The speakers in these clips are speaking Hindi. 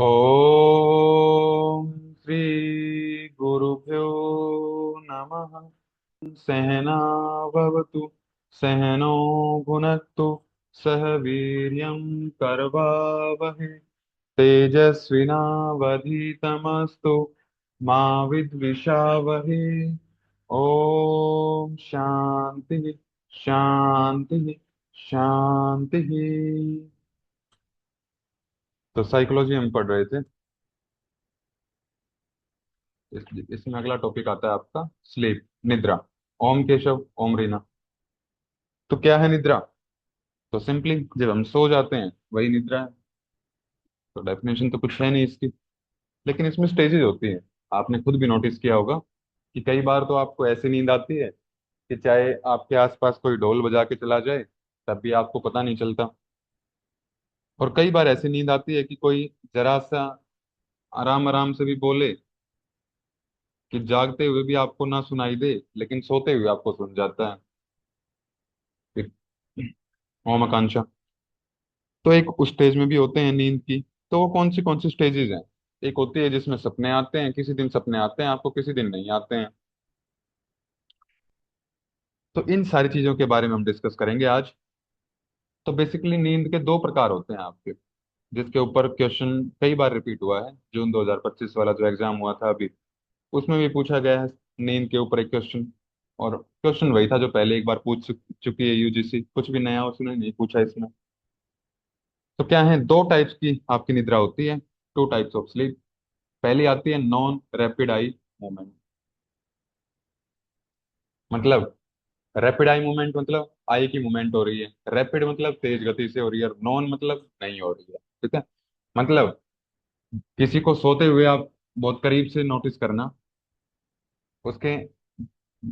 ओम श्री गुरुभ्यो नमः। सहना भवतु, सहनो भुनक्तु, सह वीर्यं करवावहै, तेजस्विनावधीतमस्तु मा विद्विषावहै। ओम शांति शांति शांति। तो साइकोलॉजी हम पढ़ रहे थे। इसमें अगला टॉपिक आता है आपका स्लीप, निद्रा। ओम केशव ओम रीना। तो क्या है निद्रा? तो सिंपली जब हम सो जाते हैं वही निद्रा है। तो डेफिनेशन तो कुछ है नहीं इसकी, लेकिन इसमें स्टेजेस होती हैं। आपने खुद भी नोटिस किया होगा कि कई बार तो आपको ऐसी नींद आती है कि चाहे आपके आसपास कोई ढोल बजा के चला जाए तब भी आपको पता नहीं चलता। और कई बार ऐसी नींद आती है कि कोई जरा सा आराम आराम से भी बोले कि जागते हुए भी आपको ना सुनाई दे, लेकिन सोते हुए आपको सुन जाता है। ओम आकांक्षा। तो एक उस स्टेज में भी होते हैं नींद की। तो वो कौन सी स्टेजेस हैं? एक होती है जिसमें सपने आते हैं, किसी दिन सपने आते हैं आपको, किसी दिन नहीं आते हैं। तो इन सारी चीजों के बारे में हम डिस्कस करेंगे आज। तो बेसिकली नींद के दो प्रकार होते हैं आपके, जिसके ऊपर क्वेश्चन कई बार रिपीट हुआ है। जून 2025 वाला जो एग्जाम हुआ था अभी, उसमें भी पूछा गया है नींद के ऊपर एक क्वेश्चन। और क्वेश्चन वही था जो पहले एक बार पूछ चुकी है यूजीसी, कुछ भी नया उसने नहीं पूछा इसमें। तो क्या है, दो टाइप्स की आपकी निद्रा होती है, टू टाइप्स ऑफ स्लीप। पहली आती है नॉन रैपिड आई मूवमेंट। मतलब रैपिड आई मूवमेंट मतलब आई की मूवमेंट हो रही है, रैपिड मतलब तेज गति से हो रही है, और नॉन मतलब नहीं हो रही है। ठीक है। मतलब किसी को सोते हुए आप बहुत करीब से नोटिस करना, उसके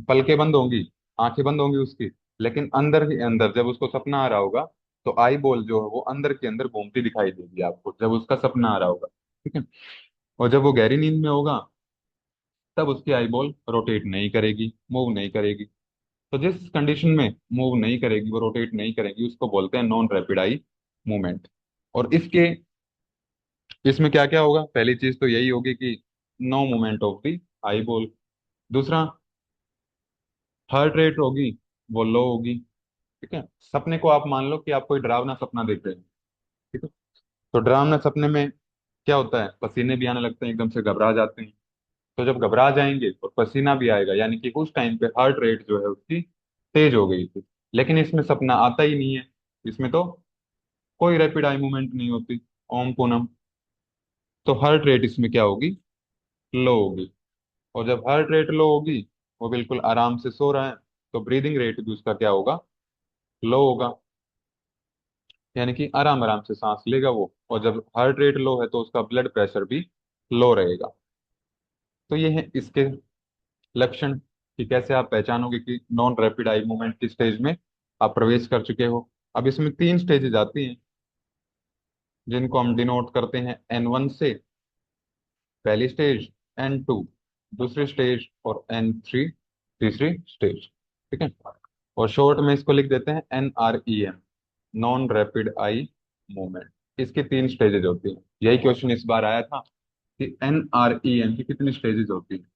पलकें बंद होंगी, आंखें बंद होंगी उसकी, लेकिन अंदर ही अंदर जब उसको सपना आ रहा होगा तो आई बॉल जो है वो अंदर के अंदर घूमती दिखाई देगी आपको, जब उसका सपना आ रहा होगा। ठीक है। और जब वो गहरी नींद में होगा तब उसकी आई बॉल रोटेट नहीं करेगी, मूव नहीं करेगी। तो जिस कंडीशन में मूव नहीं करेगी, वो रोटेट नहीं करेगी, उसको बोलते हैं नॉन रैपिड आई मूवमेंट। और इसमें क्या क्या होगा? पहली चीज तो यही होगी कि no movement of the eyeball. दूसरा, हार्ट रेट होगी वो लो होगी। ठीक है। सपने को आप मान लो कि आप कोई डरावना सपना देख रहे हैं। ठीक है। तो डरावना सपने में क्या होता है, पसीने भी आने लगते हैं, एकदम से घबरा जाते हैं। तो जब घबरा जाएंगे और पसीना भी आएगा, यानी कि उस टाइम पे हार्ट रेट जो है उसकी तेज हो गई थी। लेकिन इसमें सपना आता ही नहीं है, इसमें तो कोई रैपिड आई मूवमेंट नहीं होती। ओम पूनम। तो हार्ट रेट इसमें क्या होगी, लो होगी। और जब हार्ट रेट लो होगी, वो बिल्कुल आराम से सो रहा है, तो ब्रीदिंग रेट भी उसका क्या होगा, लो होगा। यानी कि आराम आराम से सांस लेगा वो। और जब हार्ट रेट लो है तो उसका ब्लड प्रेशर भी लो रहेगा। तो ये है इसके लक्षण, कि कैसे आप पहचानोगे कि नॉन रैपिड आई मूवमेंट की स्टेज में आप प्रवेश कर चुके हो। अब इसमें तीन स्टेजेस आती हैं, जिनको हम डिनोट करते हैं N1 से। पहली स्टेज, N2 दूसरी स्टेज, और N3 तीसरी स्टेज। ठीक है। और शॉर्ट में इसको लिख देते हैं NREM, non rapid eye movement. इसकी तीन स्टेजेस होती हैं। यही क्वेश्चन इस बार आया था कि NREM की कितनी स्टेजेस होती हैं।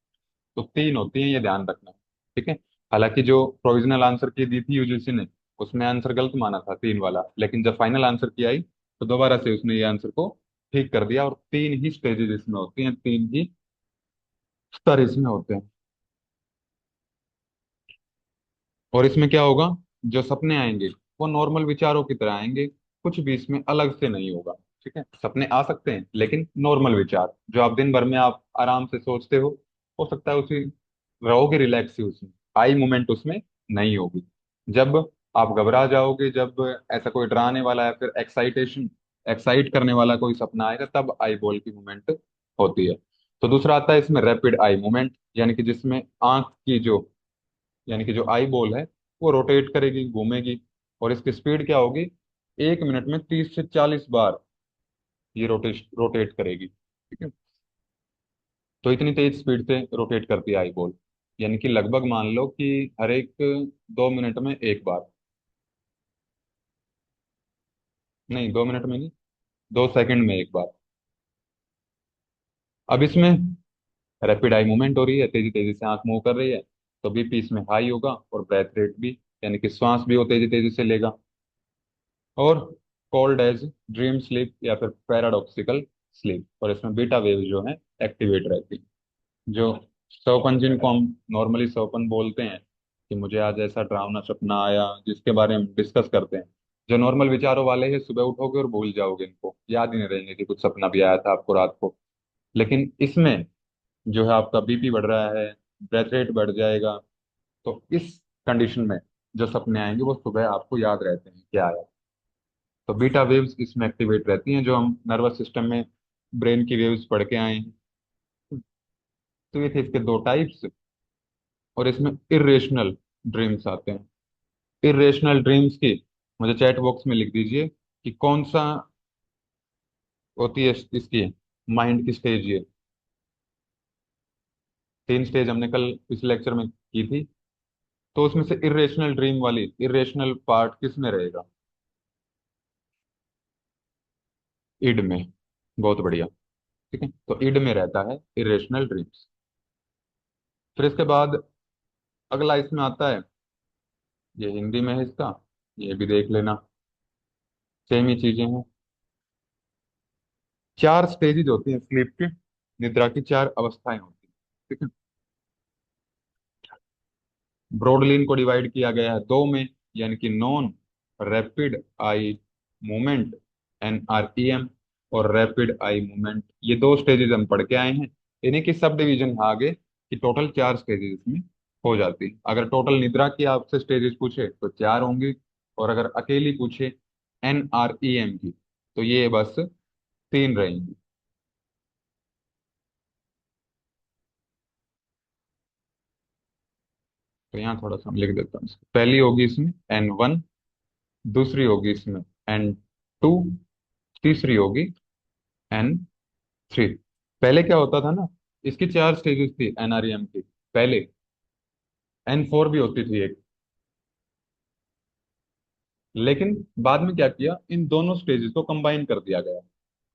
तो तीन होती हैं, ये ध्यान रखना। ठीक है। हालांकि जो प्रोविजनल आंसर की दी थी यूजीसी ने, उसमें आंसर गलत माना था तीन वाला, लेकिन जब फाइनल आंसर की आई तो दोबारा से उसने ये आंसर को ठीक कर दिया। और तीन ही स्टेजेस इसमें होती हैं, तीन ही स्तर इसमें होते हैं। और इसमें क्या होगा, जो सपने आएंगे वो नॉर्मल विचारों की तरह आएंगे, कुछ भी इसमें अलग से नहीं होगा। ठीक है। सपने आ सकते हैं लेकिन नॉर्मल विचार जो आप दिन भर में आप आराम से सोचते हो सकता है उसी रहोगे रिलैक्स ही उसमें, आई मूवमेंट उसमें नहीं होगी। जब आप घबरा जाओगे, जब ऐसा कोई डराने वाला या फिर एक्साइट करने वाला कोई सपना आएगा, तब आई बॉल की मूवमेंट होती है। तो दूसरा आता है इसमें रैपिड आई मूवमेंट, यानी कि जिसमें आंख की जो, यानी कि जो आई बॉल है वो रोटेट करेगी, घूमेगी। और इसकी स्पीड क्या होगी, 1 मिनट में 30 से 40 बार ये रोटेट करेगी। ठीक है। तो इतनी तेज स्पीड से रोटेट करती है आई बॉल, यानी कि लगभग मान लो कि हर एक 2 मिनट में एक बार। नहीं, 2 मिनट में नहीं, 2 सेकंड में एक बार। अब इसमें रैपिड आई मूवमेंट हो रही है, तेजी तेजी से आंख मूव कर रही है, तो बीपी इसमें हाई होगा और ब्रेथ रेट भी, यानी कि श्वास भी वो तेजी तेजी से लेगा। और कॉल्ड एज ड्रीम स्लीप या फिर पैराडॉक्सिकल स्लीप, और इसमें बीटा वेव जो है एक्टिवेट रहती है। जो सपन जिनको हम नॉर्मली सपन बोलते हैं, कि मुझे आज ऐसा डरावना सपना आया, जिसके बारे में डिस्कस करते हैं, जो नॉर्मल विचारों वाले हैं, सुबह उठोगे और भूल जाओगे, इनको याद ही नहीं रहेंगे कि कुछ सपना भी आया था आपको रात को। लेकिन इसमें जो है आपका बीपी बढ़ रहा है, ब्रेथ रेट बढ़ जाएगा, तो इस कंडीशन में जो सपने आएंगे वो सुबह आपको याद रहते हैं क्या आया। तो बीटा वेव्स इसमें एक्टिवेट रहती हैं, जो हम नर्वस सिस्टम में ब्रेन की वेव्स पढ़ के आए हैं। तो ये थे इसके दो टाइप्स। और इसमें इरेशनल ड्रीम्स आते हैं। इरेशनल ड्रीम्स की मुझे चैट बॉक्स में लिख दीजिए कि कौन सा होती है इसकी माइंड की स्टेज ये। तीन स्टेज हमने कल इस लेक्चर में की थी। तो उसमें से इरेशनल ड्रीम वाली इरेशनल पार्ट किस में रहेगा? इड में। बहुत बढ़िया। ठीक है, तो इड में रहता है इरेशनल ड्रीम्स। फिर इसके बाद अगला इसमें आता है, ये हिंदी में है इसका, ये भी देख लेना, सेम ही चीजें हैं। चार स्टेजेज होती हैं स्लीप की, निद्रा की चार अवस्थाएं होती हैं। ठीक है, ब्रॉडली इनको डिवाइड किया गया है दो में, यानी कि non rapid eye movement, NREM, और रैपिड आई मूवमेंट। ये दो स्टेजेस हम पढ़ के आए हैं। इन्हीं की सब डिवीजन आगे कि टोटल चार स्टेजेस इसमें हो जाती है। अगर टोटल निद्रा की आपसे स्टेजेस पूछे तो चार होंगी, और अगर अकेली पूछे NREM की, तो ये बस तीन रहेंगी। तो यहाँ थोड़ा सा मैं लिख देता हूँ। पहली होगी इसमें N1, दूसरी होगी इसमें N2, तीसरी होगी N3। पहले क्या होता था ना, इसकी चार स्टेजेस थी NREM की। पहले N4 भी होती थी एक, लेकिन बाद में क्या किया, इन दोनों स्टेजेस को कंबाइन कर दिया गया।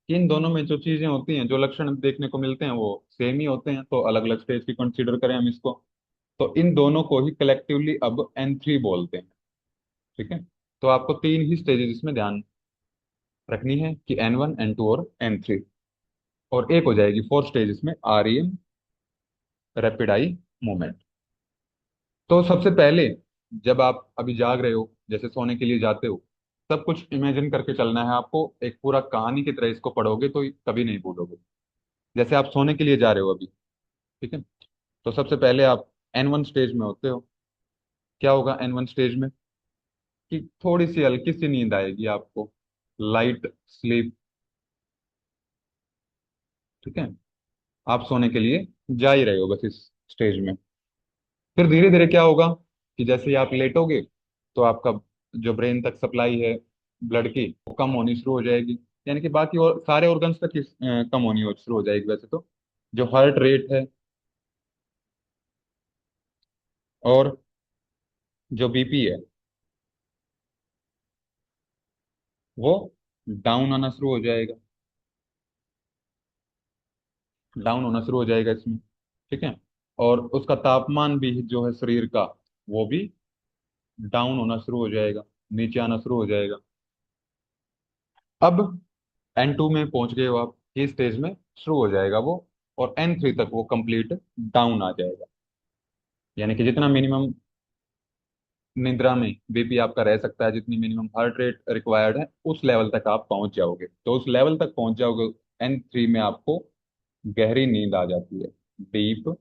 कि इन दोनों में जो चीजें होती हैं, जो लक्षण देखने को मिलते हैं, वो सेम ही होते हैं, तो अलग अलग स्टेज की कंसीडर करें हम इसको। तो इन दोनों को ही कलेक्टिवली अब N3 बोलते हैं। ठीक है, तो आपको तीन ही स्टेजेस इसमें ध्यान रखनी है, कि N1, N2 और N3। और एक हो जाएगी फोर्थ स्टेज इसमें REM, रैपिड आई मूवमेंट। तो सबसे पहले, जब आप अभी जाग रहे हो, जैसे सोने के लिए जाते हो, सब कुछ इमेजिन करके चलना है आपको। एक पूरा कहानी की तरह इसको पढ़ोगे तो कभी नहीं भूलोगे। जैसे आप सोने के लिए जा रहे हो अभी, ठीक है, तो सबसे पहले आप N1 स्टेज में होते हो। क्या होगा N1 स्टेज में? कि थोड़ी सी हल्की सी नींद आएगी आपको, लाइट स्लीप। ठीक है, आप सोने के लिए जा ही रहे हो बस इस स्टेज में। फिर धीरे धीरे क्या होगा, कि जैसे ही आप लेटोगे, तो आपका जो ब्रेन तक सप्लाई है ब्लड की, वो कम होनी शुरू हो जाएगी। यानी कि बाकी और सारे ऑर्गन्स तक कम होनी शुरू हो जाएगी वैसे तो। जो हार्ट रेट है, और जो बीपी है, वो डाउन आना शुरू हो जाएगा। डाउन होना शुरू हो जाएगा इसमें। ठीक है, और उसका तापमान भी जो है शरीर का, वो भी डाउन होना शुरू हो जाएगा, नीचे आना शुरू हो जाएगा। अब N2 में पहुंच गए हो आप, इस स्टेज में शुरू हो जाएगा वो, और N3 तक वो कंप्लीट डाउन आ जाएगा। यानी कि जितना मिनिमम निद्रा में बीपी आपका रह सकता है, जितनी मिनिमम हार्ट रेट रिक्वायर्ड है, उस लेवल तक आप पहुंच जाओगे। तो उस लेवल तक पहुंच जाओगे N3 में, आपको गहरी नींद आ जाती है, डीप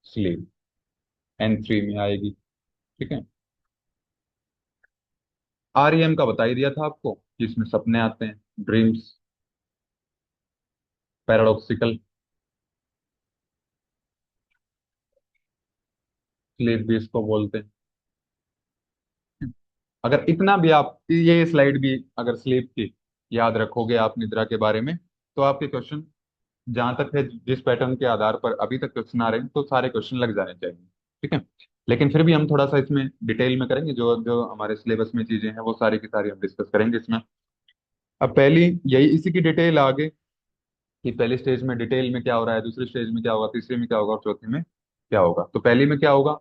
स्लीप N3 में आएगी। ठीक है, REM का बता ही दिया था आपको कि इसमें सपने आते हैं, ड्रीम्स, पैराडॉक्सिकल स्लीप भी इसको बोलते हैं। अगर इतना भी आप ये स्लाइड भी अगर स्लीप की याद रखोगे आप निद्रा के बारे में, तो आपके क्वेश्चन जहां तक है, जिस पैटर्न के आधार पर अभी तक क्वेश्चन आ रहे हैं, तो सारे क्वेश्चन लग जाने चाहिए। ठीक है, लेकिन फिर भी हम थोड़ा सा इसमें डिटेल में करेंगे, जो जो हमारे सिलेबस में चीजें हैं वो सारी की सारी हम डिस्कस करेंगे इसमें। अब पहली यही इसी की डिटेल आगे, कि पहली स्टेज में डिटेल में क्या हो रहा है, दूसरी स्टेज में क्या होगा, तीसरी में क्या होगा और चौथी में क्या होगा। तो पहली में क्या होगा,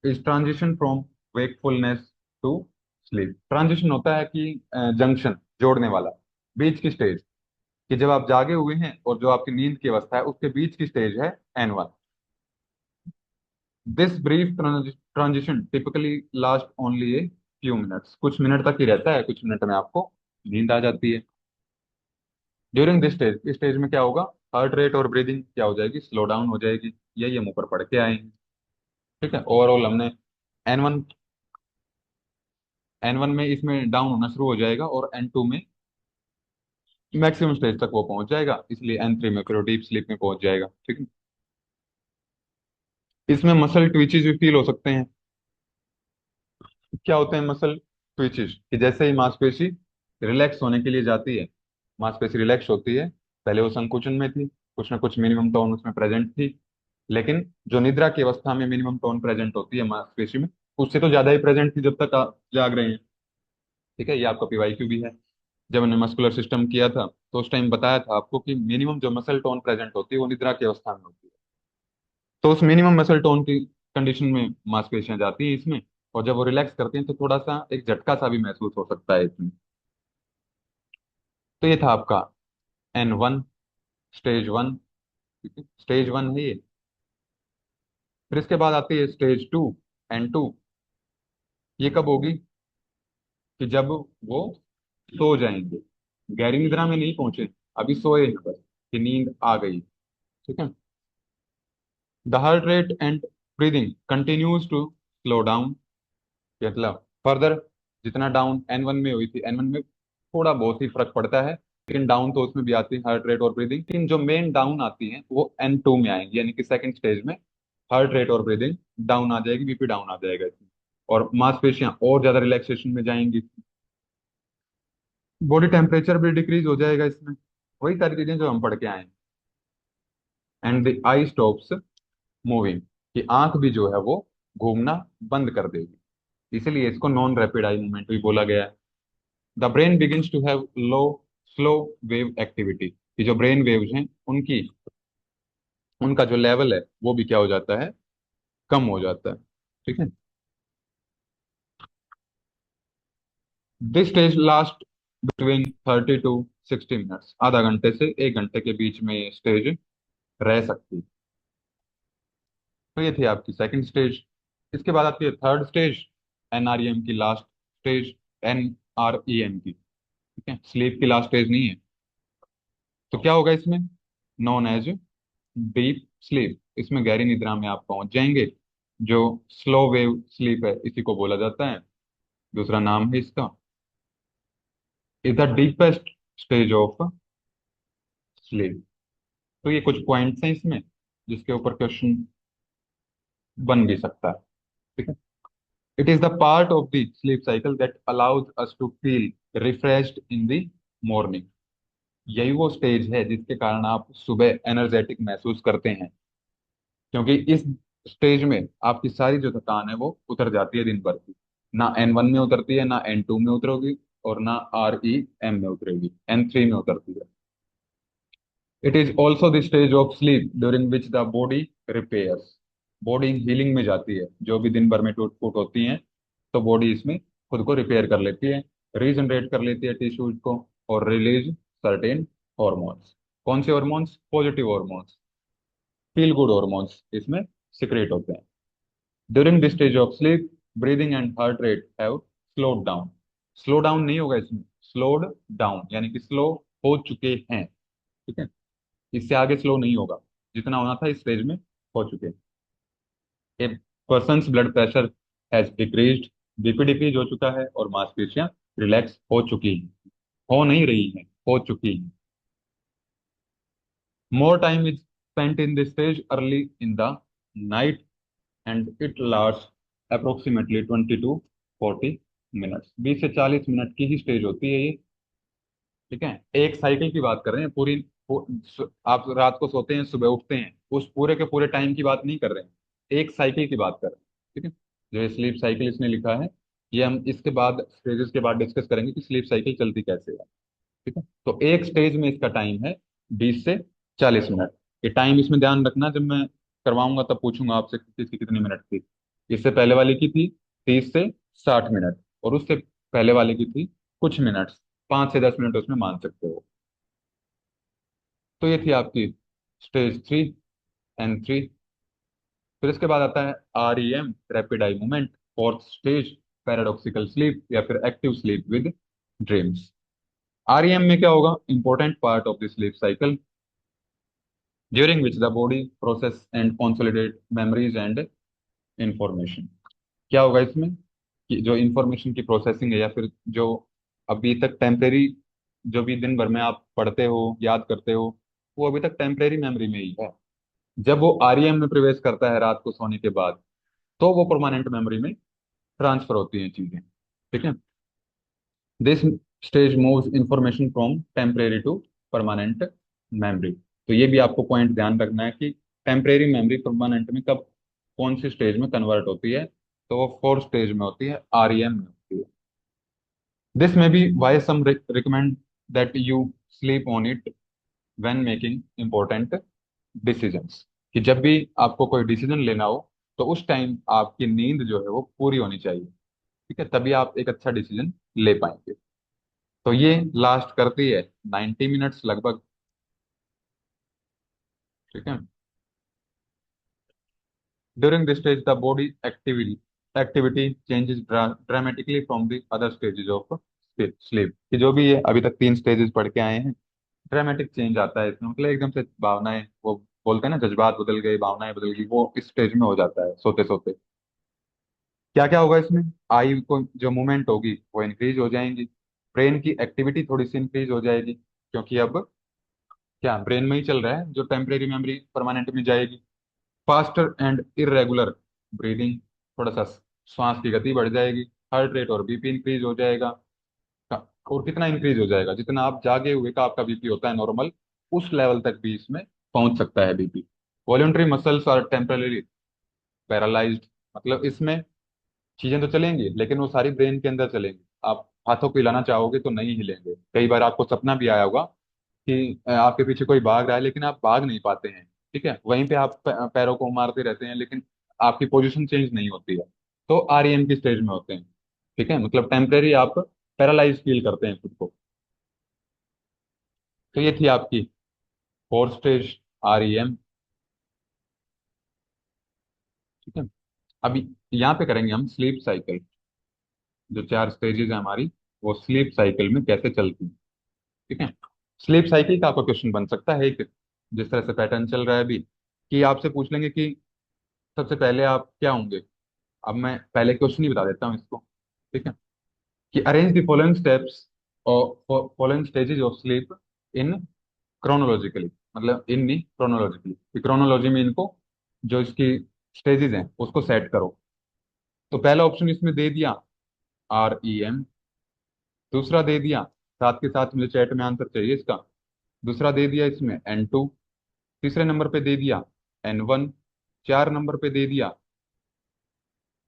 is transition from wakefulness to sleep. Transition होता है कि जंक्शन, जोड़ने वाला, बीच की स्टेज, कि जब आप जागे हुए हैं और जो आपकी नींद की अवस्था है उसके बीच की स्टेज है N1। This brief transition typically last only a few minutes, कुछ मिनट तक ही रहता है, कुछ मिनट में आपको नींद आ जाती है। ड्यूरिंग दिस स्टेज, इस स्टेज में क्या होगा, हार्ट रेट और ब्रीदिंग क्या हो जाएगी, स्लो डाउन हो जाएगी। यही हम ऊपर पढ़ के आए हैं। ठीक है, ओवरऑल हमने N1, N1 में इसमें डाउन होना शुरू हो जाएगा और N2 में मैक्सिमम स्टेज तक वो पहुंच जाएगा, इसलिए N3 में फिर डीप स्लीप में पहुंच जाएगा। ठीक है, इसमें मसल ट्विचेज भी फील हो सकते हैं। क्या होते हैं मसल ट्विचेज, कि जैसे ही मांसपेशी रिलैक्स होने के लिए जाती है, मांसपेशी रिलैक्स होती है, पहले वो संकुचन में थी, कुछ ना कुछ मिनिमम टोन उसमें प्रेजेंट थी, लेकिन जो निद्रा की अवस्था में मिनिमम टोन प्रेजेंट होती है मांसपेशी में, उससे तो ज्यादा ही प्रेजेंट थी जब तक आप जाग रहे हैं। ठीक है, ये आपका PYQ भी है। जब हमने मस्कुलर सिस्टम किया था तो उस टाइम बताया था आपको कि मिनिमम जो मसल टोन प्रेजेंट होती है वो निद्रा की अवस्था में होती है। तो उस मिनिमम मसल टोन की कंडीशन में मांसपेशियां जाती हैं इसमें, और जब वो रिलैक्स करती हैं तो थोड़ा सा एक झटका सा भी महसूस हो सकता है इसमें। तो ये था आपका N1, स्टेज 1। ठीक है, स्टेज 1 है ये। फिर इसके बाद आती है स्टेज 2, N2। ये कब होगी, कि जब वो सो जाएंगे, गहरी निद्रा में नहीं पहुंचे, अभी सोए हैं बस, कि नींद आ गई। ठीक है, the heart rate and breathing continues to slow down, मतलब फर्दर जितना डाउन N1 में हुई थी, N1 में थोड़ा बहुत ही फर्क पड़ता है, लेकिन डाउन तो उसमें भी आती है हार्ट रेट और ब्रीदिंग, लेकिन जो मेन डाउन आती है वो N2 में आएंगी, यानी कि सेकंड स्टेज में हार्ट रेट और ब्रीदिंग डाउन आ जाएगी, BP डाउन आ जाएगा इसमें, और मांसपेशियां और ज्यादा रिलैक्सेशन में जाएंगी। बॉडी टेम्परेचर भी डिक्रीज हो जाएगा इसमें, वही सारी चीजें जो हम पढ़ के आए हैं। And the I stops moving, कि आंख भी जो है वो घूमना बंद कर देगी, इसीलिए इसको नॉन रैपिड आई मूवमेंट भी बोला गया है। The brain begins to have low slow wave activity, कि जो ब्रेन वेव्स हैं उनकी, उनका जो लेवल है वो भी क्या हो जाता है, कम हो जाता है। ठीक है, this stage last between 30 to 60 minutes, आधा घंटे से 1 घंटे के बीच में ये स्टेज रह सकती है। तो ये थी आपकी सेकंड स्टेज। इसके बाद आती है थर्ड स्टेज, NREM की लास्ट स्टेज, NREM की। ठीक है, स्लीप की लास्ट स्टेज नहीं है। तो क्या होगा इसमें, नॉन एज डीप स्लीप, इसमें गहरी निद्रा में आप पहुंच जाएंगे। जो स्लो वेव स्लीप है इसी को बोला जाता है, दूसरा नाम है इसका, is the deepest stage of sleep. तो ये कुछ पॉइंट्स हैं इसमें जिसके ऊपर क्वेश्चन बन भी सकता है। ठीक है, it is the part of the sleep cycle that allows us to feel refreshed in the morning. यही वो स्टेज है जिसके कारण आप सुबह एनर्जेटिक महसूस करते हैं, क्योंकि इस स्टेज में आपकी सारी जो थकान है वो उतर जाती है दिन भर की। ना N1 में उतरती है, ना N2 में उतरेगी, और ना REM में उतरेगी, N3 में उतरती है। It is also the stage of sleep during which the body repairs, body healing में जाती है, जो भी दिन भर में टूट फूट होती है तो बॉडी इसमें खुद को रिपेयर कर लेती है, रीजनरेट कर लेती है टिश्यूज को, और रिलीज सर्टेन हॉर्मोन्स। कौन से hormones, positive hormones, feel good hormones इसमें सिक्रेट होते हैं। During this stage of sleep, breathing and heart rate have slowed down. Slow down नहीं होगा इसमें, स्लोड डाउन, यानी कि स्लो हो चुके हैं। ठीक है, इससे आगे स्लो नहीं होगा, जितना होना था इस स्टेज में हो चुके हैं। A person's blood pressure has decreased, BP decrease हो चुका है, और मांसपेशियां रिलैक्स हो चुकी हैं, हो नहीं रही हैं, हो चुकी हैं। More time is spent in this stage early in the night, and it last approximately 20 to 40 minutes, 20 से 40 मिनट की ही स्टेज होती है ये। ठीक है, एक साइकिल की बात कर रहे हैं पूरी, आप रात को सोते हैं, सुबह उठते हैं, उस पूरे के पूरे टाइम की बात नहीं कर रहे हैं, एक साइकिल की बात कर रहे हैं। ठीक है, जो स्लीप साइकिल इसने लिखा है, ये हम इसके बाद स्टेजेस के बाद डिस्कस करेंगे कि स्लीप साइकिल चलती कैसे है। ठीक है, तो एक स्टेज में इसका टाइम है 20 से 40 मिनट। ये टाइम इसमें ध्यान रखना, जब मैं करवाऊंगा तब पूछूंगा आपसे कि किसकी कितनी मिनट थी। इससे पहले वाले की थी 30 से 60 मिनट, और उससे पहले वाले की थी कुछ मिनट, 5 से 10 मिनट उसमें मान सकते हो। तो ये थी आपकी स्टेज 3 N3। फिर इसके बाद आता है REM, rapid eye movement, fourth stage, paradoxical sleep या फिर active sleep with dreams. REM में क्या होगा? Important part of the sleep cycle, during which the body process and consolidate memories and information. क्या होगा इसमें? कि जो इंफॉर्मेशन की प्रोसेसिंग है, या फिर जो अभी तक टेम्परेरी, जो भी दिन भर में आप पढ़ते हो, याद करते हो, वो अभी तक टेम्परेरी मेमोरी में ही है। जब वो REM में प्रवेश करता है रात को सोने के बाद, तो वो परमानेंट मेमोरी में ट्रांसफर होती हैं चीजें। ठीक है। This stage moves information from temporary to permanent memory. तो ये भी आपको पॉइंट ध्यान रखना है कि टेम्परेरी मेमोरी परमानेंट में कब, कौन सी स्टेज में कन्वर्ट होती है। तो वो फोर्थ स्टेज में होती है, REM में होती है। दिस में be why some recommend that you sleep on it when making important decisions. कि जब भी आपको कोई डिसीजन लेना हो, तो उस टाइम आपकी नींद जो है वो पूरी होनी चाहिए। ठीक है, तभी आप एक अच्छा डिसीजन ले पाएंगे। तो ये लास्ट करती है 90 मिनट्स लगभग। ठीक है। During this stage the body activity changes dramatically from the other stages of sleep. कि जो भी ये अभी तक 3 स्टेजेस पढ़ के आए हैं, ड्रामेटिक चेंज आता है इसमें, मतलब एकदम से भावनाएं, वो बोलते हैं ना, जज्बात बदल गए, भावनाएं बदल गई, वो इस स्टेज में हो जाता है सोते सोते। क्या क्या होगा इसमें? आई को जो मूवमेंट होगी वो इंक्रीज हो जाएंगी, ब्रेन की एक्टिविटी थोड़ी सी इंक्रीज हो जाएगी, क्योंकि अब क्या ब्रेन में ही चल रहा है, जो टेम्परेरी मेमोरी परमानेंट में जाएगी। फास्टर एंड इरेगुलर ब्रीदिंग, थोड़ा सा श्वास की गति बढ़ जाएगी, हार्ट रेट और BP इंक्रीज हो जाएगा। और कितना इंक्रीज हो जाएगा? जितना आप जागे हुए का आपका BP होता है नॉर्मल, उस लेवल तक भी इसमें पहुंच सकता है BP। Voluntary muscles are temporary paralysed, मतलब इसमें चीजें तो चलेंगी लेकिन वो सारी ब्रेन के अंदर चलेंगी। आप हाथों को हिलाना चाहोगे तो नहीं हिलेंगे। कई बार आपको सपना भी आया होगा कि आपके पीछे कोई भाग रहा है, लेकिन आप भाग नहीं पाते हैं। ठीक है, वहीं पे आप पैरों को मारते रहते हैं, लेकिन आपकी पोजीशन चेंज नहीं होती है। तो REM की स्टेज में होते हैं। ठीक है, मतलब टेम्परेरी आप पैरालाइज फील करते हैं खुद को। तो ये थी आपकी फोर्थ स्टेज, REM। ठीक है। अभी यहाँ पे करेंगे हम स्लीप साइकिल। जो 4 स्टेजेस है हमारी, वो स्लीप साइकिल में कैसे चलती है। ठीक है। स्लीप साइकिल का आपका क्वेश्चन बन सकता है एक, जिस तरह से पैटर्न चल रहा है अभी, कि आपसे पूछ लेंगे कि सबसे पहले आप क्या होंगे। अब मैं पहले क्वेश्चन ही बता देता हूँ इसको। ठीक है। कि अरेंज द फॉलोइंग स्टेप्स और following stages of sleep in chronologically, मतलब इन नहीं क्रोनोलॉजिकली, क्रोनोलॉजी में इनको जो इसकी स्टेजेस हैं उसको सेट करो। तो पहला ऑप्शन इसमें दे दिया REM, दूसरा दे दिया, साथ के साथ मुझे चैट में आंसर चाहिए इसका, दूसरा दे दिया इसमें N2, तीसरे नंबर पे दे दिया N1, 4 नंबर पे दे दिया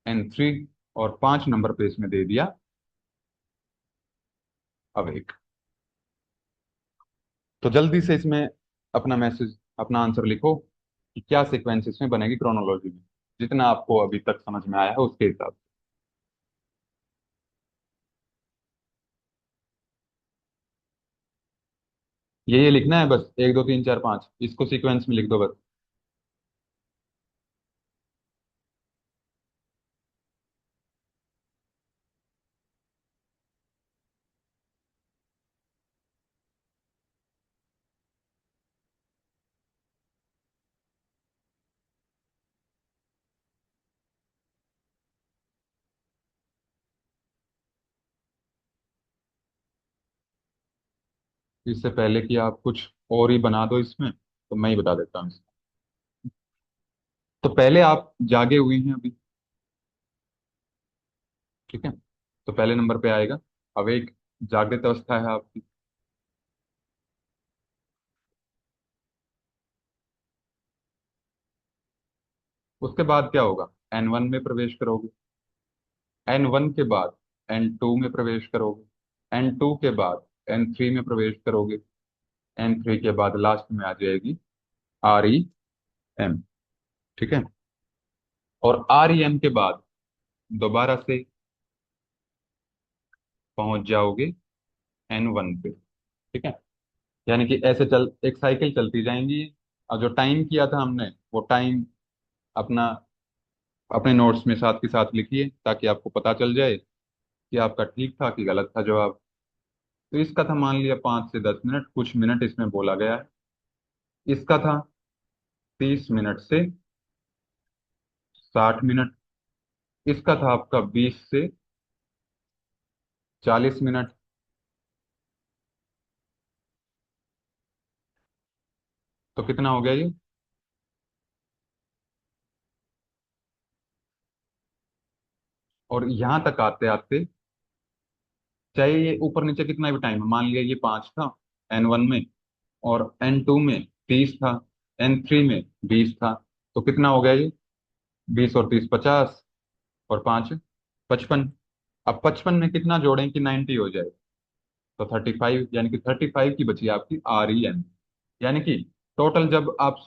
N3, और 5 नंबर पे इसमें दे दिया अवेक। तो जल्दी से इसमें अपना मैसेज, अपना आंसर लिखो कि क्या सीक्वेंस इसमें बनेगी क्रोनोलॉजी में, जितना आपको अभी तक समझ में आया है उसके हिसाब से। ये लिखना है बस, 1 2 3 4 5, इसको सीक्वेंस में लिख दो बस। इससे पहले कि आप कुछ और ही बना दो इसमें, तो मैं ही बता देता हूँ इसमें। तो पहले आप जागे हुए हैं अभी। ठीक है। तो पहले नंबर पे आएगा अवेक, जागृत अवस्था है आपकी। उसके बाद क्या होगा? N1 में प्रवेश करोगे, N1 के बाद N2 में प्रवेश करोगे, N2 के बाद N3 में प्रवेश करोगे, N3 के बाद लास्ट में आ जाएगी REM। ठीक है। और REM के बाद दोबारा से पहुंच जाओगे N1 पे। ठीक है। यानी कि ऐसे चल एक साइकिल चलती जाएंगी। और जो टाइम किया था हमने वो टाइम अपना अपने नोट्स में साथ के साथ लिखिए, ताकि आपको पता चल जाए कि आपका ठीक था कि गलत था जवाब। तो इसका था मान लिया 5 से 10 मिनट, कुछ मिनट इसमें बोला गया है। इसका था 30 मिनट से 60 मिनट। इसका था आपका 20 से 40 मिनट। तो कितना हो गया ये? और यहाँ तक आते आते, चाहे ये ऊपर नीचे कितना भी टाइम है, मान लिया ये 5 था N1 में, और N2 में 30 था, N3 में 20 था। तो कितना हो गया ये? 20 और 30 50, और 5 55। अब 55 में कितना जोड़ें कि 90 हो जाए? तो 35, यानी कि 35 की बची आपकी REM। यानी कि टोटल जब आप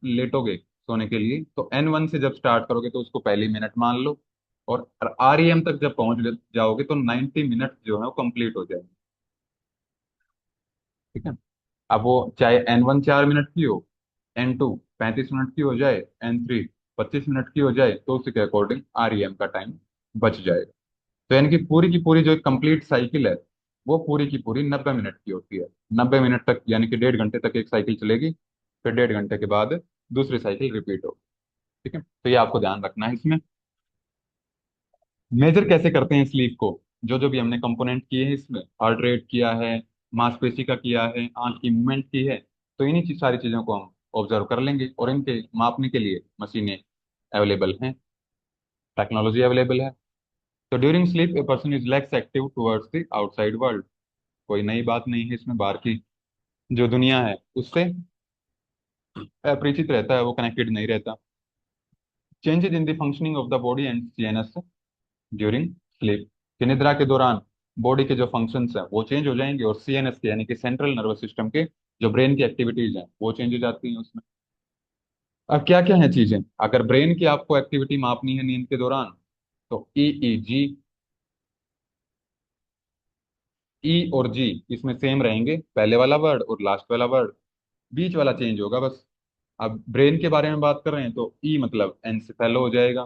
लेटोगे सोने के लिए, तो N1 से जब स्टार्ट करोगे तो उसको पहली मिनट मान लो, और REM तक जब पहुंच जाओगे तो 90 मिनट जो है वो कंप्लीट हो जाएंगे। ठीक है। अब वो चाहे N1 4 मिनट की हो, N2 35 मिनट की हो जाए, N3 25 मिनट की हो जाए, तो उसी के अकॉर्डिंग REM का टाइम बच जाएगा। तो यानी कि पूरी की पूरी जो कंप्लीट साइकिल है, वो पूरी की पूरी 90 मिनट की होती है। 90 मिनट तक यानी कि 1.5 घंटे तक एक साइकिल चलेगी, फिर 1.5 घंटे के बाद दूसरी साइकिल रिपीट होगी। ठीक है। तो ये आपको ध्यान रखना है इसमें। मेजर कैसे करते हैं स्लीप को? जो जो भी हमने कंपोनेंट किए हैं इसमें, हार्ट रेट किया है, मांसपेशी का किया है, आंख की मूवमेंट की है, तो इन्हीं सारी चीजों को हम ऑब्जर्व कर लेंगे, और इनके मापने के लिए मशीनें अवेलेबल हैं, टेक्नोलॉजी अवेलेबल है। तो during sleep a person is less active towards the outside world. कोई नई बात नहीं है इसमें, बाहर की जो दुनिया है उससे अपरिचित रहता है, वो कनेक्टेड नहीं रहता। Changes in the functioning of the body and CNS during sleep. कि निद्रा के दौरान बॉडी के जो फंक्शंस हैं वो चेंज हो जाएंगे, और CNS के यानी कि सेंट्रल नर्वस सिस्टम के जो ब्रेन की एक्टिविटीज हैं वो चेंज हो जाती हैं उसमें। अब क्या क्या है चीजें, अगर ब्रेन की आपको एक्टिविटी मापनी है नींद के दौरान, तो EEG, ई और जी इसमें सेम रहेंगे, पहले वाला वर्ड और लास्ट वाला वर्ड, बीच वाला चेंज होगा बस। अब ब्रेन के बारे में बात कर रहे हैं तो ई मतलब एनसेफेलो हो जाएगा।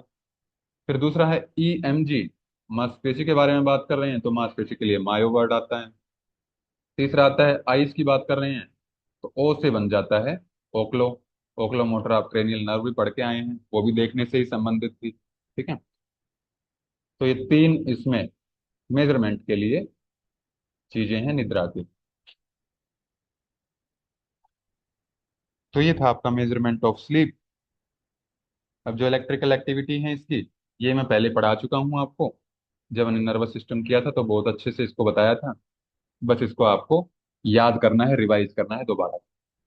फिर दूसरा है EMG, मांसपेशी के बारे में बात कर रहे हैं तो मांसपेशी के लिए मायो वर्ड आता है। तीसरा आता है आइस की बात कर रहे हैं तो ओ से बन जाता है ओक्लो। ओक्लो मोटर, आप क्रेनियल नर्व भी पढ़ के आए हैं, वो भी देखने से ही संबंधित थी। ठीक है। तो ये तीन इसमें मेजरमेंट के लिए चीजें हैं निद्रा की। तो ये था आपका मेजरमेंट ऑफ स्लीप। अब जो इलेक्ट्रिकल एक्टिविटी है इसकी, ये मैं पहले पढ़ा चुका हूँ आपको। जब मैंने नर्वस सिस्टम किया था तो बहुत अच्छे से इसको बताया था। बस इसको आपको याद करना है, रिवाइज करना है दोबारा।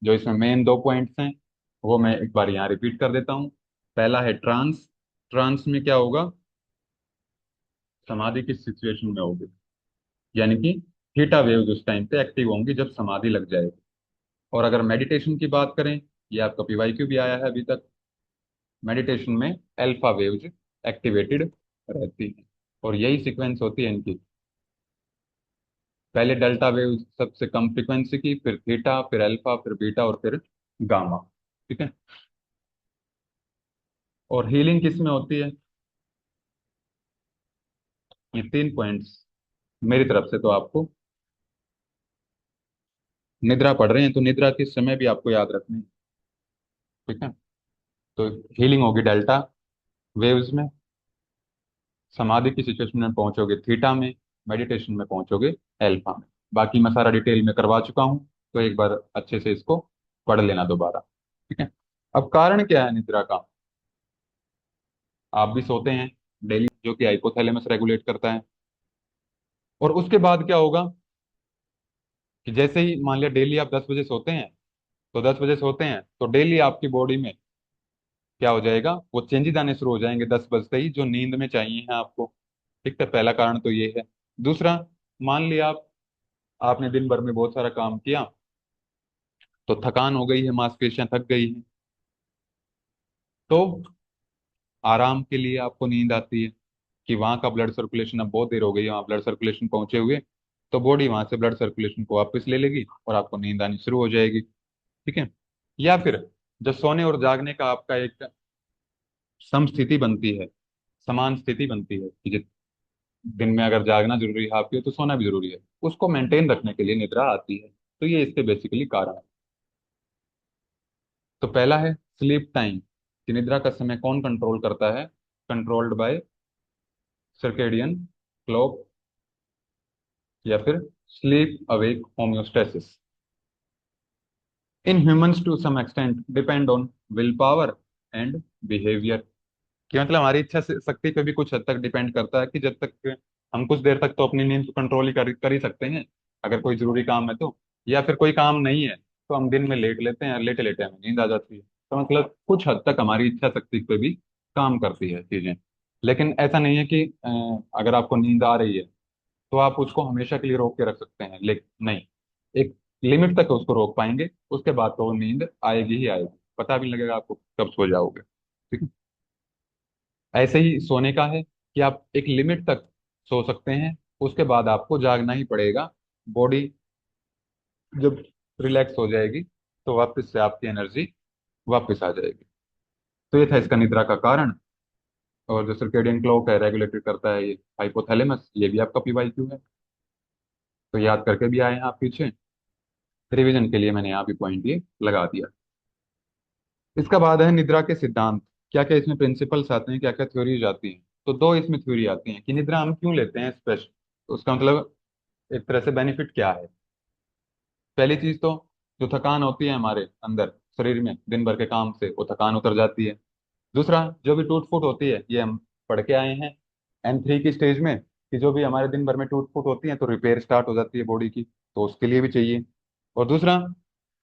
जो इसमें मेन 2 पॉइंट्स हैं वो मैं एक बार यहाँ रिपीट कर देता हूँ। पहला है ट्रांस। ट्रांस में क्या होगा? समाधि किस सिचुएशन में होगी, यानी कि थीटा वेव्स उस टाइम पे एक्टिव होंगी जब समाधि लग जाएगी। और अगर मेडिटेशन की बात करें, ये आपका PYQ भी आया है अभी तक, मेडिटेशन में अल्फा वेव्स एक्टिवेटेड रहती हैं, और यही सीक्वेंस होती है इनकी। पहले डेल्टा वेव सबसे कम फ्रीक्वेंसी की, फिर थीटा, फिर अल्फा, फिर बीटा, और फिर गामा। ठीक है। और हीलिंग किस में होती है? ये 3 पॉइंट्स मेरी तरफ से तो आपको, निद्रा पढ़ रहे हैं तो निद्रा के समय भी आपको याद रखनी है। ठीक है। तो हीलिंग होगी डेल्टा वेव्स में, समाधि की सिचुएशन में पहुंचोगे थीटा में, मेडिटेशन में पहुंचोगे अल्फा में। बाकी मैं सारा डिटेल में करवा चुका हूँ, तो एक बार अच्छे से इसको पढ़ लेना दोबारा। ठीक है। अब कारण क्या है निद्रा का? आप भी सोते हैं डेली, जो कि हाइपोथैलेमस रेगुलेट करता है। और उसके बाद क्या होगा कि जैसे ही मान लिया डेली आप 10 बजे सोते हैं, तो 10 बजे सोते हैं तो डेली आपकी बॉडी में क्या हो जाएगा, वो चेंजेस आने शुरू हो जाएंगे 10 बजते ही, जो नींद में चाहिए है आपको। ठीक है, पहला कारण तो ये है। दूसरा, मान लिया आपने दिन भर में बहुत सारा काम किया, तो थकान हो गई है, मांसपेशियां थक गई हैं, तो आराम के लिए आपको नींद आती है कि वहां का ब्लड सर्कुलेशन, अब बहुत देर हो गई है वहां ब्लड सर्कुलेशन पहुंचे हुए, तो बॉडी वहां से ब्लड सर्कुलेशन को वापस ले लेगी और आपको नींद आनी शुरू हो जाएगी। ठीक है। या फिर जो सोने और जागने का आपका एक समस्थिति बनती है, समान स्थिति बनती है कि दिन में अगर जागना जरूरी है आपके तो सोना भी जरूरी है, उसको मेंटेन रखने के लिए निद्रा आती है। तो ये इसके बेसिकली कारण है। तो पहला है स्लीप टाइम, कि निद्रा का समय कौन कंट्रोल करता है? कंट्रोल्ड बाय सर्केडियन क्लॉक, या फिर sleep awake homeostasis. In humans to some extent depend on will power and behaviour. कि मतलब हमारी शक्ति पे भी कुछ हद तक डिपेंड करता है, कि जब तक हम कुछ देर तक तो अपनी नींद को कंट्रोल ही कर ही सकते हैं, अगर कोई जरूरी काम है तो। या फिर कोई काम नहीं है तो हम दिन में लेट लेते हैं, लेटे लेटे हमें नींद आ जाती है। तो मतलब कुछ हद तक हमारी इच्छा शक्ति पे भी काम करती है चीजें। लेकिन ऐसा नहीं है कि अगर आपको नींद आ रही है तो आप उसको हमेशा के लिए रोक के रख सकते हैं, लेकिन नहीं, एक लिमिट तक उसको रोक पाएंगे, उसके बाद तो वो नींद आएगी ही आएगी, पता भी नहीं लगेगा आपको कब सो जाओगे। ठीक है। ऐसे ही सोने का है कि आप एक लिमिट तक सो सकते हैं, उसके बाद आपको जागना ही पड़ेगा। बॉडी जब रिलैक्स हो जाएगी तो वापस से आपकी एनर्जी वापस आ जाएगी। तो ये था इसका निद्रा का कारण। और जो सर्केडियन क्लॉक है रेगुलेटेड करता है ये हाइपोथैलेमस, ये भी आपका पीवाईक्यू है। तो याद करके भी आए हैं आप पीछे, रिवीजन के लिए मैंने यहाँ भी पॉइंट ये लगा दिया। इसका बाद है निद्रा के सिद्धांत। क्या क्या इसमें प्रिंसिपल्स आते हैं, क्या क्या थ्योरीज आती हैं? तो दो इसमें थ्योरी आती हैं कि निद्रा हम क्यों लेते हैं स्पेशल, उसका मतलब एक तरह से बेनिफिट क्या है। पहली चीज तो जो थकान होती है हमारे अंदर शरीर में दिन भर के काम से, वो थकान उतर जाती है। दूसरा, जो भी टूट फूट होती है, ये हम पढ़ के आए हैं N3 की स्टेज में, कि जो भी हमारे दिन भर में टूट फूट होती है तो रिपेयर स्टार्ट हो जाती है बॉडी की, तो उसके लिए भी चाहिए। और दूसरा,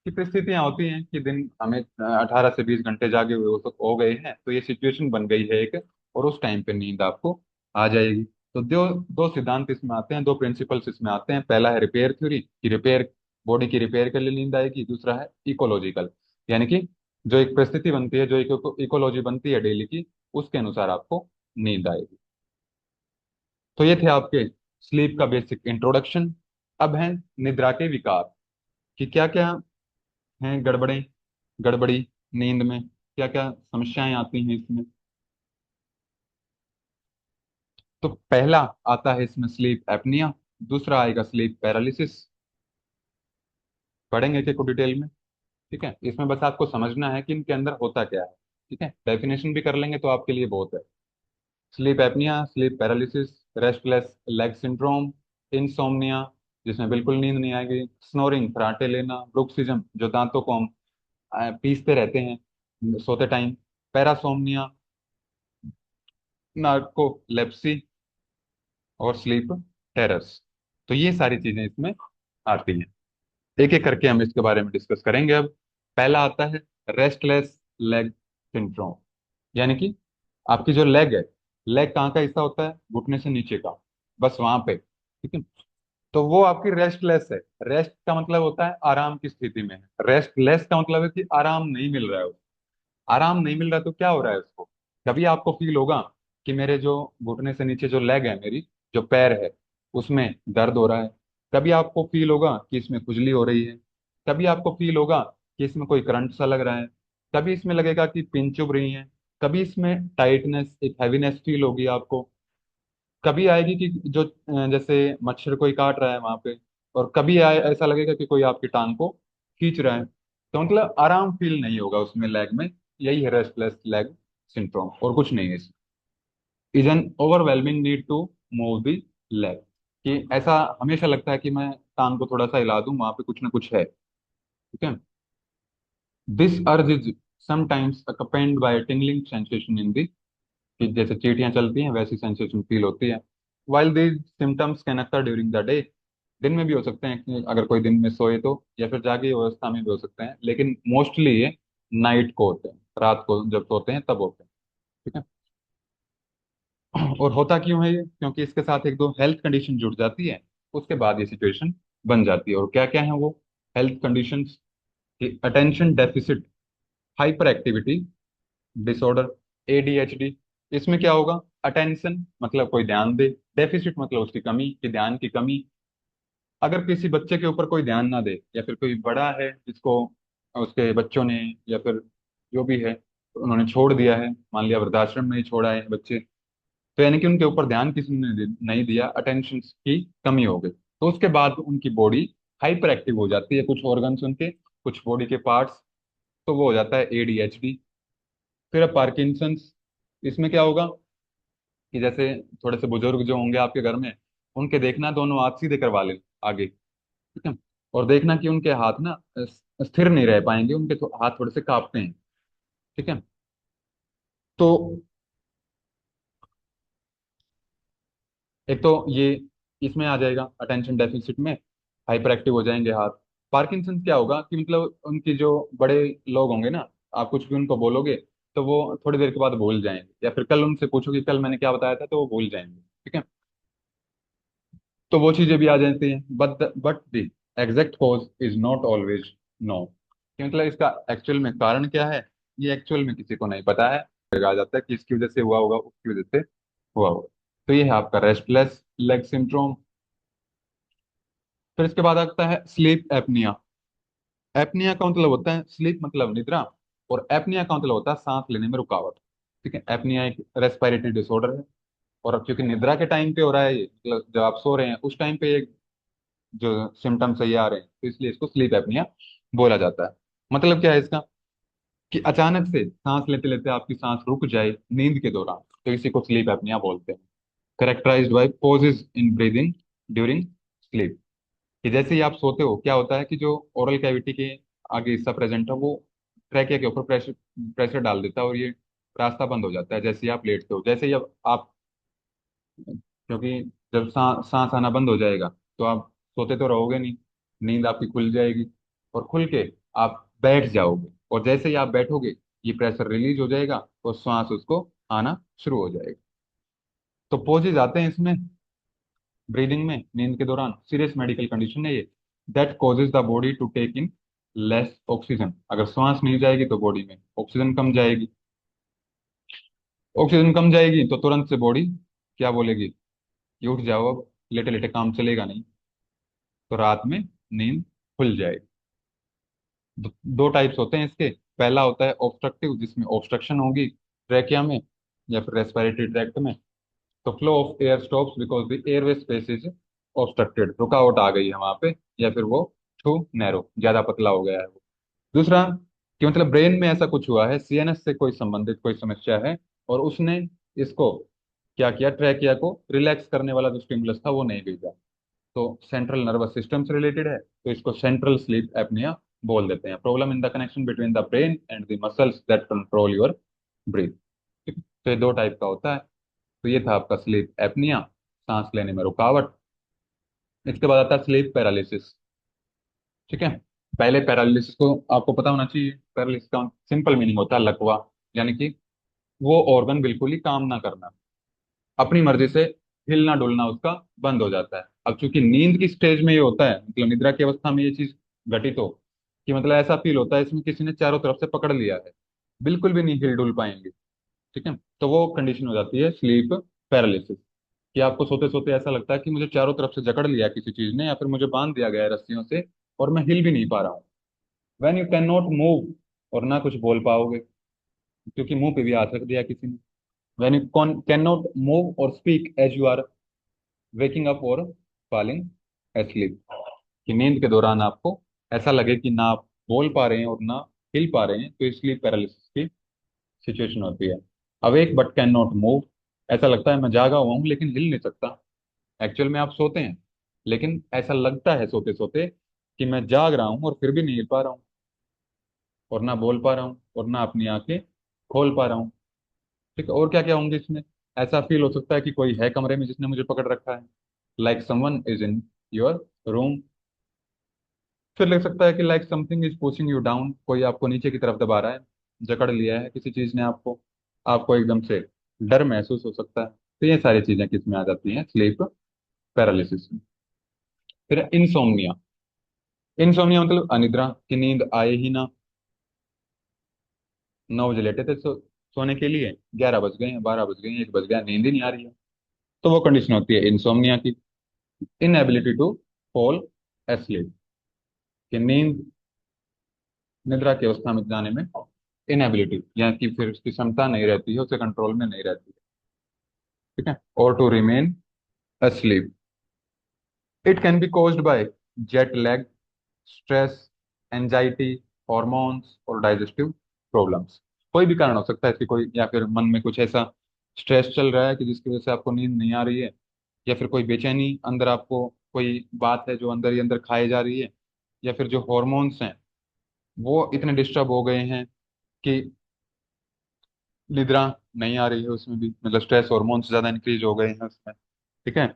कि परिस्थितियां होती हैं कि दिन हमें 18 से 20 घंटे जागे हुए हो गए हैं, तो ये सिचुएशन बन गई है एक, और उस टाइम पे नींद आपको आ जाएगी। तो दो दो सिद्धांत इसमें आते हैं, दो प्रिंसिपल्स इसमें आते हैं। पहला है रिपेयर थ्योरी, कि रिपेयर, बॉडी की रिपेयर के लिए नींद आएगी। दूसरा है इकोलॉजिकल, यानी कि जो एक परिस्थिति बनती है, जो इकोलॉजी बनती है डेली की, उसके अनुसार आपको नींद आएगी। तो ये थे आपके स्लीप का बेसिक इंट्रोडक्शन। अब है निद्रा के विकार, कि क्या क्या हैं गड़बड़ी नींद में, क्या क्या समस्याएं आती हैं इसमें। तो पहला आता है इसमें स्लीप एपनिया, दूसरा आएगा स्लीप पैरालिसिस। पढ़ेंगे कि को डिटेल में। ठीक है, इसमें बस आपको समझना है कि इनके अंदर होता क्या है। ठीक है, डेफिनेशन भी कर लेंगे तो आपके लिए बहुत है। Sleep apnoea, sleep paralysis, restless leg syndrome, insomnia, जिसमें बिल्कुल नींद नहीं आएगी, स्नोरिंग, फराटे लेना, ब्रुक्सिज्म, जो दांतों को हम पीसते रहते हैं सोते टाइम, पैरासोम्निया, नार्कोलेप्सी, और स्लीप टेरर्स। तो ये सारी चीजें इसमें आती हैं। एक एक करके हम इसके बारे में डिस्कस करेंगे अब। पहला आता है रेस्टलेस लेग सिंड्रोम, यानी कि आपकी जो लेग है, लेग कहाँ का हिस्सा होता है? घुटने से नीचे का, बस वहां पे। ठीक है, तो वो आपकी रेस्टलेस है। रेस्ट का मतलब होता है आराम की स्थिति में है, रेस्टलेस का मतलब है कि आराम नहीं मिल रहा है उसको। आराम नहीं मिल रहा तो क्या हो रहा है उसको? कभी आपको फील होगा कि मेरे जो घुटने से नीचे जो लेग है, मेरी जो पैर है, उसमें दर्द हो रहा है। कभी आपको फील होगा कि इसमें खुजली हो रही है। कभी आपको फील होगा कि इसमें कोई करंट सा लग रहा है। कभी इसमें लगेगा कि पिन चुभ रही है। कभी इसमें टाइटनेस, एक हैवीनेस फील होगी आपको। कभी आएगी कि जो जैसे मच्छर कोई काट रहा है वहां पे। और कभी ऐसा लगेगा कि कोई आपकी टांग को खींच रहा है। तो मतलब आराम फील नहीं होगा उसमें, लेग में। यही है रेस्टलेस लेग सिंड्रोम, और कुछ नहीं है इसमें। Is an overwhelming need to move the leg, कि ऐसा हमेशा लगता है कि मैं टांग को थोड़ा सा हिला दूं, वहां पे कुछ ना कुछ है। ठीक है। This urge is sometimes accompanied by a tingling sensation in the, कि जैसे चींटियां चलती हैं वैसी सेंसेशन फील होती है। While these symptoms can occur during the day, दिन में भी हो सकते हैं, कि अगर कोई दिन में सोए तो, या फिर जागी अवस्था में भी हो सकते हैं, लेकिन मोस्टली ये नाइट को होते हैं, रात को जब सोते हैं तब होते हैं। ठीक है। और होता क्यों है ये? क्योंकि इसके साथ एक दो हेल्थ कंडीशन जुड़ जाती है, उसके बाद ये सिचुएशन बन जाती है। और क्या क्या है वो हेल्थ कंडीशंस? कि attention deficit hyper activity disorder, ADHD. इसमें क्या होगा, अटेंशन मतलब कोई ध्यान दे, डेफिसिट मतलब उसकी कमी, कि ध्यान की कमी। अगर किसी बच्चे के ऊपर कोई ध्यान ना दे, या फिर कोई बड़ा है जिसको उसके बच्चों ने, या फिर जो भी है उन्होंने छोड़ दिया है, मान लिया वृद्धाश्रम में ही छोड़ा है बच्चे, तो यानी कि उनके ऊपर ध्यान किसी ने नहीं दिया, अटेंशन की कमी हो गई, तो उसके बाद उनकी बॉडी हाइपर एक्टिव हो जाती है, कुछ ऑर्गन्स उनके, कुछ बॉडी के पार्ट्स, तो वो हो जाता है एडीएचडी। फिर अब पार्किंसंस, इसमें क्या होगा कि जैसे थोड़े से बुजुर्ग जो होंगे आपके घर में, उनके देखना दोनों हाथ सीधे करवा ले आगे, ठीक है, और देखना कि उनके हाथ ना स्थिर नहीं रह पाएंगे, उनके तो हाथ थोड़े से कांपते हैं, ठीक है। तो एक तो ये इसमें आ जाएगा, अटेंशन डेफिसिट में हाइपर एक्टिव हो जाएंगे हाथ। पार्किंसन क्या होगा कि मतलब उनकी जो बड़े लोग होंगे ना, आप कुछ भी उनको बोलोगे तो वो थोड़ी देर के बाद भूल जाएंगे, या फिर कल उनसे पूछो कि कल मैंने क्या बताया था, तो वो भूल जाएंगे, ठीक है। तो वो चीजें भी आ जाती हैं, but the exact cause is not always no, कि मतलब इसका एक्चुअल में कारण क्या है, ये एक्चुअल में किसी को नहीं पता है। आ जाता है कि इसकी वजह से हुआ होगा, उसकी वजह से हुआ होगा। तो ये है आपका रेस्टलेस लेग सिंड्रोम। फिर इसके बाद आता है स्लीप एपनिया। एपनिया का मतलब होता है, स्लीप मतलब निद्रा, और एपनिया का मतलब होता है सांस लेने में रुकावट, ठीक है। एपनिया एक रेस्पिरेटरी डिसऑर्डर है, और अब क्योंकि निद्रा के टाइम पे हो रहा है ये, मतलब जब आप सो रहे हैं उस टाइम पे ये जो सिम्टम्स है ये आ रहे हैं, तो इसलिए इसको स्लीप एपनिया बोला जाता है। मतलब क्या है इसका, कि अचानक से सांस लेते लेते आपकी सांस रुक जाए नींद के दौरान, तो इसी को स्लीप एपनिया बोलते हैं। Characterised by pauses in breathing during sleep, कि जैसे ही आप सोते हो क्या होता है कि जो ओरल कैविटी के आगे हिस्सा प्रेजेंट है वो ट्रैकिया के ऊपर प्रेशर प्रेशर डाल देता है, और ये रास्ता बंद हो जाता है जैसे ही आप लेटते हो। जैसे ही अब आप, क्योंकि जब सांस आना बंद हो जाएगा तो आप सोते तो रहोगे नहीं, नींद आपकी खुल जाएगी, और खुल के आप बैठ जाओगे, और जैसे ही आप बैठोगे ये प्रेशर रिलीज हो जाएगा और श्वास उसको आना शुरू हो जाएगा। तो पोजेज आते हैं इसमें ब्रीदिंग में नींद के दौरान। सीरियस मेडिकल कंडीशन है ये, that causes the body to take in less oxygen. अगर श्वास नहीं जाएगी तो बॉडी में ऑक्सीजन कम जाएगी, ऑक्सीजन कम जाएगी तो तुरंत से बॉडी क्या बोलेगी कि उठ जाओ, अब लेटे लेटे काम चलेगा नहीं, तो रात में नींद खुल जाएगी। दो टाइप्स होते हैं इसके। पहला होता है ऑब्स्ट्रक्टिव, जिसमें ऑब्स्ट्रक्शन होगी ट्रैकिया में या फिर रेस्पिरेटरी ट्रैक्ट में, तो flow of air stops because the airway space is obstructed, रुकावट आ गई है वहां पे, या फिर वो टू नैरो, ज्यादा पतला हो गया है वो। दूसरा, कि मतलब ब्रेन में ऐसा कुछ हुआ है, सीएनएस से कोई संबंधित कोई समस्या है, और उसने इसको क्या किया, ट्रैकिया को रिलैक्स करने वाला जो स्टिमुलस था वो नहीं भेजा, तो सेंट्रल नर्वस सिस्टम से रिलेटेड है, तो इसको सेंट्रल स्लीप एपनिया बोल देते हैं। Problem in the connection between the brain and the muscles that control your breathe. तो ये दो टाइप का होता है। तो ये था आपका स्लीप एपनिया, सांस लेने में रुकावट। इसके बाद आता है स्लीप पैरालिसिस, ठीक है। पहले पैरालिसिस को आपको पता होना चाहिए, पैरालिसिस का सिंपल मीनिंग होता है लकवा, यानी कि वो ऑर्गन बिल्कुल ही काम ना करना, अपनी मर्जी से हिलना डुलना उसका बंद हो जाता है। अब चूंकि नींद की स्टेज में ये होता है, मतलब निद्रा की अवस्था में ये चीज घटित हो, कि मतलब ऐसा फील होता है इसमें किसी ने चारों तरफ से पकड़ लिया है, बिल्कुल भी नहीं हिल डुल पाएंगे, ठीक है, तो वो कंडीशन हो जाती है स्लीप पैरालिसिस। कि आपको सोते सोते ऐसा लगता है कि मुझे चारों तरफ से जकड़ लिया किसी चीज ने, या फिर मुझे बांध दिया गया है रस्सियों से, और मैं हिल भी नहीं पा रहा हूँ। When you can not move, और ना कुछ बोल पाओगे क्योंकि मुंह पे भी हाथ रख दिया किसी ने। When you can not move और speak as you are waking up और फॉलिंग एस्लीप, कि नींद के दौरान आपको ऐसा लगे कि ना आप बोल पा रहे हैं और ना हिल पा रहे हैं, तो इसलिए पैरालिसिस की सिचुएशन होती है। Awake but can not move, ऐसा लगता है मैं जागा हुआ हूँ लेकिन हिल नहीं सकता। एक्चुअल में आप सोते हैं, लेकिन ऐसा लगता है सोते सोते कि मैं जाग रहा हूँ और फिर भी नहीं हिल पा रहा हूँ, और ना बोल पा रहा हूँ, और ना अपनी आंखें खोल पा रहा हूँ, ठीक है। और क्या क्या होंगे इसमें, ऐसा फील हो सकता है कि कोई है कमरे में जिसने मुझे पकड़ रखा है, like someone is in your room. फिर लग सकता है कि like something is pushing you down, कोई आपको नीचे की तरफ दबा रहा है, जकड़ लिया है किसी चीज ने आपको, आपको एकदम से डर महसूस हो सकता है। तो ये सारी चीजें किस में आ जाती हैं, स्लीप पैरालिसिस में। फिर इंसोम्निया, इंसोम्निया मतलब अनिद्रा, की नींद आए ही ना। 9 बजे लेटे थे सोने के लिए, 11 बज गए, 12 बज गए, 1 बज गया, नींद ही नहीं आ रही है, तो वो कंडीशन होती है इंसोम्निया की। इनएबिलिटी टू फॉल एस्लीप, कि नींद, निद्रा की अवस्था में जाने में इनएबिलिटी, यानी कि फिर उसकी क्षमता नहीं रहती है, उसे कंट्रोल में नहीं रहती है। ठीक है। और to remain asleep, it can be caused by jet lag, stress, anxiety, hormones और डाइजेस्टिव प्रॉब्लम्स। कोई भी कारण हो सकता है इसकी, कोई या फिर मन में कुछ ऐसा स्ट्रेस चल रहा है कि जिसकी वजह से आपको नींद नहीं आ रही है, या फिर कोई बेचैनी अंदर, आपको कोई बात है जो अंदर ही अंदर खाई जा रही है, या फिर जो हॉर्मोन्स हैं वो इतने डिस्टर्ब हो गए हैं कि निद्रा नहीं आ रही है उसमें भी, मतलब स्ट्रेस हॉर्मोन्स ज्यादा इंक्रीज हो गए हैं उसमें। ठीक है।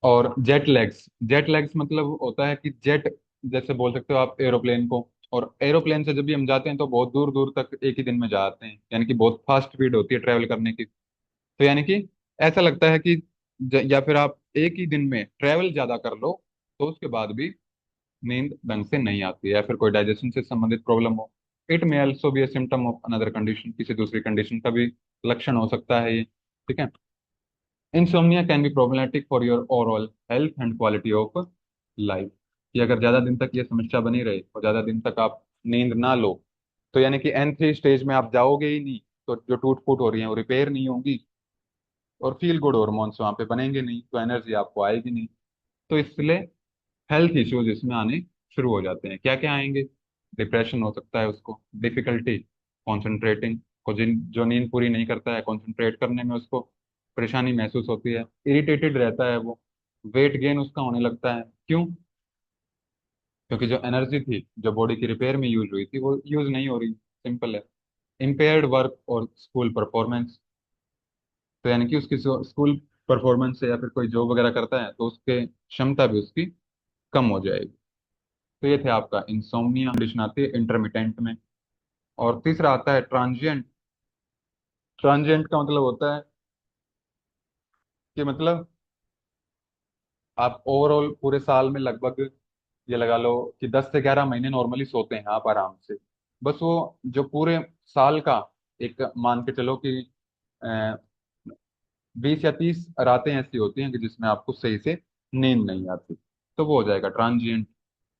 और जेट लैग्स मतलब होता है कि जेट, जैसे बोल सकते हो आप एरोप्लेन को, और एरोप्लेन से जब भी हम जाते हैं तो बहुत दूर दूर तक एक ही दिन में जाते हैं, यानी कि बहुत फास्ट स्पीड होती है ट्रैवल करने की। तो यानी कि ऐसा लगता है कि या फिर आप एक ही दिन में ट्रैवल ज्यादा कर लो तो उसके बाद भी नींद ढंग से नहीं आती है, या फिर कोई डाइजेशन से संबंधित प्रॉब्लम हो। It may also be A symptom of another condition, किसी दूसरी कंडीशन का भी लक्षण हो सकता है ये। ठीक है। Insomnia can be problematic for your overall health and quality of life, कि अगर ज़्यादा दिन तक ये समस्या बनी रहे और ज़्यादा दिन तक आप नींद ना लो, तो यानी कि N3 स्टेज में आप जाओगे ही नहीं, तो जो टूट फूट हो रही है वो रिपेयर नहीं होंगी, और फील गुड हॉर्मोन्स वहाँ पे बनेंगे नहीं, तो एनर्जी आपको आएगी नहीं। तो इसलिए हेल्थ इश्यूज इसमें आने शुरू हो जाते हैं। क्या क्या आएंगे? डिप्रेशन हो सकता है उसको, डिफिकल्टी कॉन्सेंट्रेटिंग, को जिन जो नींद पूरी नहीं करता है कॉन्सेंट्रेट करने में उसको परेशानी महसूस होती है, इरिटेटेड रहता है वो, वेट गेन उसका होने लगता है। क्यों? क्योंकि जो एनर्जी थी जो बॉडी की रिपेयर में यूज हुई थी वो यूज नहीं हो रही, सिंपल है। इम्पेयर्ड वर्क और स्कूल परफॉर्मेंस, तो यानी कि उसकी स्कूल परफॉर्मेंस से या फिर कोई जॉब वगैरह करता है तो उसके क्षमता भी उसकी कम हो जाएगी। तो ये थे आपका इंसोम्निया, कंडीशन आती है इंटरमिटेंट में। और तीसरा आता है ट्रांजिएंट। ट्रांजिएंट का मतलब होता है कि मतलब आप ओवरऑल पूरे साल में लगभग ये लगा लो कि 10 से 11 महीने नॉर्मली सोते हैं आप आराम से। बस वो जो पूरे साल का एक मान के चलो कि 20 या 30 रातें ऐसी होती हैं कि जिसमें आपको सही से नींद नहीं आती, तो वो हो जाएगा ट्रांजिएंट।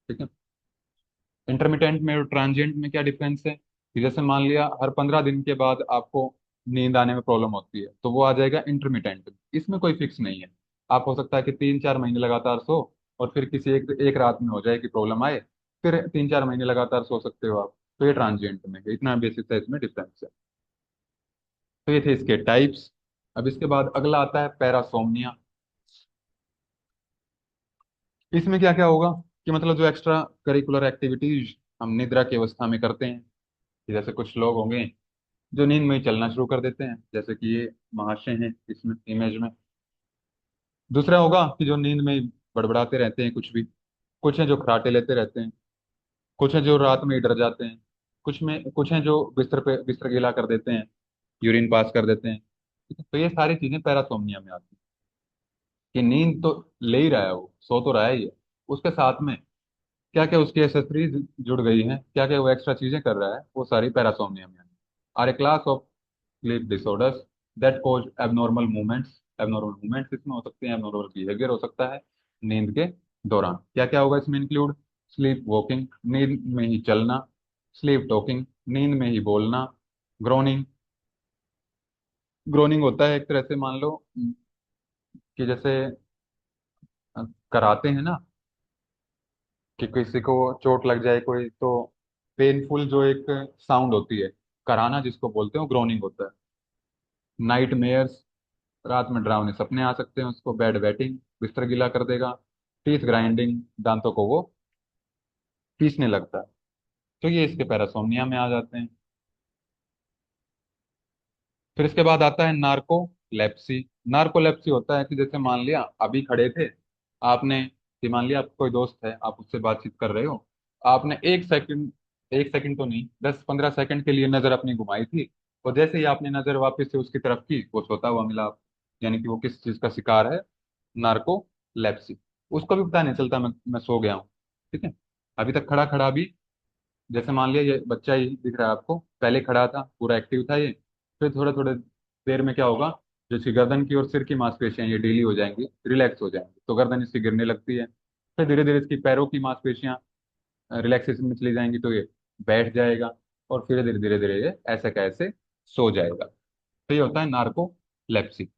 ठीक है। इंटरमिटेंट में और ट्रांजिएंट में क्या डिफरेंस है, कि जैसे मान लिया हर 15 दिन के बाद आपको नींद आने में प्रॉब्लम होती है, तो वो आ जाएगा इंटरमिटेंट। इसमें कोई फिक्स नहीं है, आप हो सकता है कि 3-4 महीने लगातार सो, और फिर किसी एक एक रात में हो जाए कि प्रॉब्लम आए, फिर 3-4 महीने लगातार सो सकते हो आप। तो ये ट्रांजिएंट में है, इतना बेसिक सा इसमें डिफरेंस है। तो ये थे इसके टाइप्स। अब इसके बाद अगला आता है पैरासोमनिया। इसमें क्या क्या होगा, कि मतलब जो एक्स्ट्रा करिकुलर एक्टिविटीज हम निद्रा की अवस्था में करते हैं, कि जैसे कुछ लोग होंगे जो नींद में ही चलना शुरू कर देते हैं, जैसे कि ये महाशय हैं इसमें इमेज में। दूसरा होगा कि जो नींद में ही बड़बड़ाते रहते हैं कुछ भी, कुछ हैं जो खराटे लेते रहते हैं, कुछ हैं जो रात में ही डर जाते हैं, कुछ हैं जो बिस्तर पे बिस्तर गीला कर देते हैं, यूरिन पास कर देते हैं। ठीक है? तो ये सारी चीजें पैरासोमनिया में आती हैं, कि नींद तो ले ही रहा है, वो सो तो रहा ही है, उसके साथ में क्या क्या उसकी एसेसरीज जुड़ गई हैं, क्या क्या वो एक्स्ट्रा चीजें कर रहा है, वो सारी पैरासोमनिया में are a class of sleep disorders that cause abnormal movements. Abnormal movements इसमें हो सकते हैं, एबनॉर्मल बिहेवियर हो सकता है नींद के दौरान। क्या क्या होगा इसमें इंक्लूड? स्लीप वॉकिंग, नींद में ही चलना, स्लीप टॉकिंग, नींद में ही बोलना, ग्रोनिंग। ग्रोनिंग होता है एक तरह से मान लो कि जैसे कराते हैं ना, कि किसी को चोट लग जाए कोई, तो पेनफुल जो एक साउंड होती है, कराना जिसको बोलते हैं, वो ग्रोनिंग होता है। नाइट मेयर्स, रात में डरावने सपने आ सकते हैं उसको। बेड वेटिंग, बिस्तर गीला कर देगा। टीथ ग्राइंडिंग, दांतों को वो पीसने लगता है। तो ये इसके पैरासोमनिया में आ जाते हैं। फिर इसके बाद आता है नार्कोलेप्सी। नार्कोलेप्सी होता है कि जैसे मान लिया अभी खड़े थे आपने, कि मान लिया आपका कोई दोस्त है, आप उससे बातचीत कर रहे हो, आपने 1 सेकंड, 1 सेकंड तो नहीं, 10-15 सेकंड के लिए नजर अपनी घुमाई थी, और जैसे ही आपने नजर वापस से उसकी तरफ की वो सोता हुआ मिला आपको। यानी कि वो किस चीज का शिकार है? नार्कोलेप्सी। उसको भी पता नहीं चलता मैं सो गया हूँ। ठीक है। अभी तक खड़ा खड़ा भी, जैसे मान लिया ये बच्चा ही दिख रहा है आपको, पहले खड़ा था पूरा एक्टिव था ये, फिर थोड़े थोड़े देर में क्या होगा, जो इसकी गर्दन की और सिर की मांसपेशियां ये ढीली हो जाएंगी, रिलैक्स हो जाएंगी, तो गर्दन इसकी गिरने लगती है। फिर धीरे धीरे इसकी पैरों की मांसपेशियां रिलैक्सेशन में चली जाएंगी, तो ये बैठ जाएगा, और फिर धीरे धीरे ये ऐसे कैसे सो जाएगा। तो ये होता है narcolepsy.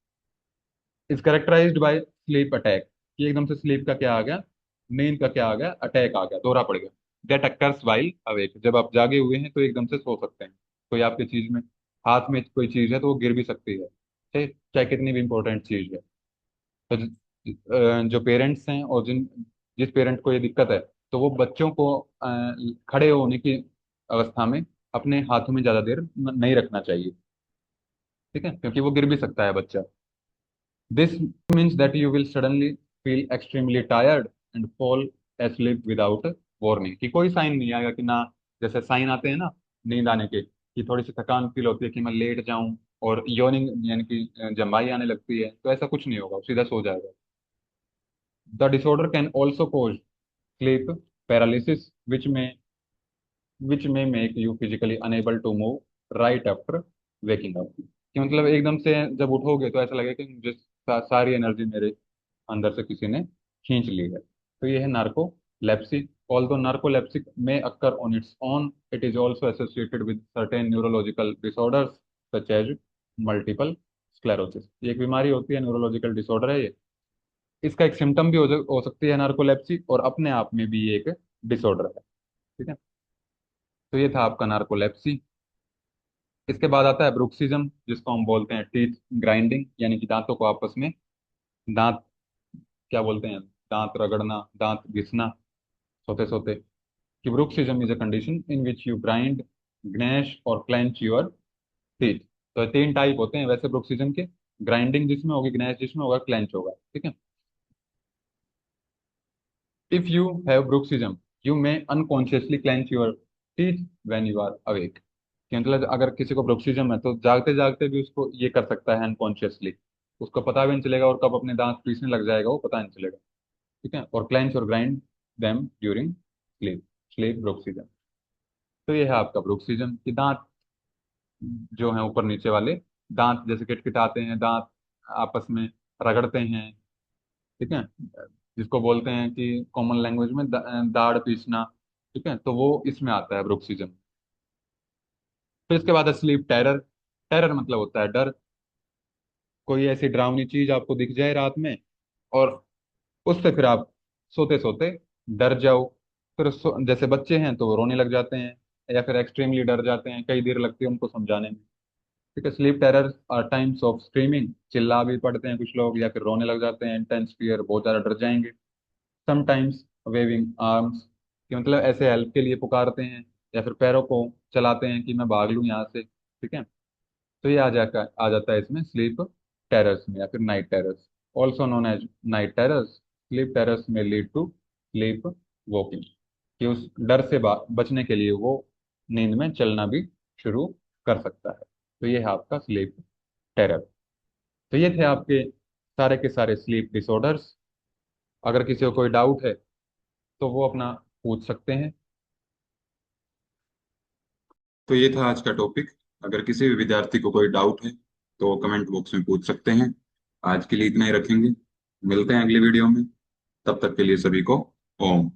Is characterised by sleep attack. ये एकदम से स्लीप का क्या आ गया, नींद का क्या आ गया, अटैक आ गया, दोहरा पड़ गया। That occurs while awake. जब आप जागे हुए हैं तो एकदम से सो सकते हैं। कोई आपकी चीज में, हाथ में कोई चीज है तो वो गिर भी सकती है, ठीक, चाहे कितनी भी इंपॉर्टेंट चीज है। तो जो पेरेंट्स हैं और जिस पेरेंट को ये दिक्कत है, तो वो बच्चों को खड़े होने की अवस्था में अपने हाथों में ज्यादा देर नहीं रखना चाहिए। ठीक है, क्योंकि वो गिर भी सकता है बच्चा। This means that you will suddenly feel extremely tired and fall asleep without warning। कि कोई साइन नहीं आएगा कि ना, जैसे साइन आते हैं ना नींद आने के, कि थोड़ी सी थकान फील होती है कि मैं लेट जाऊं, और योनिंग यानी कि जम्बाई आने लगती है, तो ऐसा कुछ नहीं होगा, सीधा सो जाएगा। The disorder can also cause sleep paralysis which may make you physically unable to move right after waking up. कि मतलब एकदम से जब उठोगे तो ऐसा लगेगा कि मुझे सारी एनर्जी मेरे अंदर से किसी ने खींच ली है। तो ये है नार्कोलेप्सी। ऑल्दो नार्कोलेप्सिक में occur on its own, it is also associated with certain neurological disorders such as multiple sclerosis. ये एक बीमारी होती है, न्यूरोलॉजिकल डिसऑर्डर है ये। इसका एक सिम्टम भी हो सकती है नार्कोलेप्सी, और अपने आप में भी ये एक डिसऑर्डर है। ठीक है। तो ये था आपका नार्कोलेप्सी। इसके बाद आता है ब्रुक्सिज्म, जिसको हम बोलते हैं टीथ ग्राइंडिंग, यानी कि दांतों को आपस में, दांत क्या बोलते हैं, दांत रगड़ना, दांत घिसना सोते सोते। कि bruxism is a condition in which you grind, gnash और क्लेंच योर टीथ। तो तीन टाइप होते हैं वैसे ब्रुक्सिज्म के, ग्राइंडिंग जिसमें होगी, ग्नैश जिसमें होगा, क्लेंच होगा। ठीक है। If you have bruxism you may unconsciously clench your teeth when you are awake. कि मतलब अगर किसी को ब्रुक्सिज्म है तो जागते जागते भी उसको ये कर सकता है अनकॉन्शियसली, उसको पता भी नहीं चलेगा, और कब अपने दांत पीसने लग जाएगा वो पता नहीं चलेगा। ठीक है। और क्लेंच और grind them during sleep, sleep bruxism. तो ये है आपका ब्रुक्सिज्म, कि दांत जो है ऊपर नीचे वाले दांत जैसे किटकिटाते हैं, दांत आपस में रगड़ते हैं। ठीक है। जिसको बोलते हैं कि कॉमन लैंग्वेज में दाढ़ पीसना। ठीक है, तो वो इसमें आता है ब्रुक्सिज्म। फिर इसके बाद है स्लीप टेरर। टेरर मतलब होता है डर। कोई ऐसी डरावनी चीज आपको दिख जाए रात में, और उससे फिर आप सोते सोते डर जाओ। फिर जैसे बच्चे हैं तो वो रोने लग जाते हैं, या फिर एक्सट्रीमली डर जाते हैं, कई देर लगती है उनको समझाने में। ठीक है। Sleep terror are times of screaming, चिल्ला भी पड़ते हैं कुछ लोग, या फिर रोने लग जाते हैं, इंटेंस फियर, बहुत ज्यादा डर जाएंगे। समटाइम्स वेविंग आर्म्स, कि मतलब ऐसे हेल्प के लिए पुकारते हैं, या फिर पैरों को चलाते हैं कि मैं भाग लूं यहाँ से। ठीक है। तो ये आ जाता है इसमें स्लीप टेरर्स में, या फिर night terrors, also known as night terrors. Sleep terrors में लीड टू स्लीप वॉकिंग, कि उस डर से बचने के लिए वो नींद में चलना भी शुरू कर सकता है। तो ये है आपका स्लीप टेरर। तो ये थे आपके सारे के सारे स्लीप डिसऑर्डर्स। अगर किसी को कोई डाउट है तो वो अपना पूछ सकते हैं। तो ये था आज का टॉपिक। अगर किसी भी विद्यार्थी को कोई डाउट है तो कमेंट बॉक्स में पूछ सकते हैं। आज के लिए इतना ही रखेंगे, मिलते हैं अगली वीडियो में। तब तक के लिए सभी को ओम।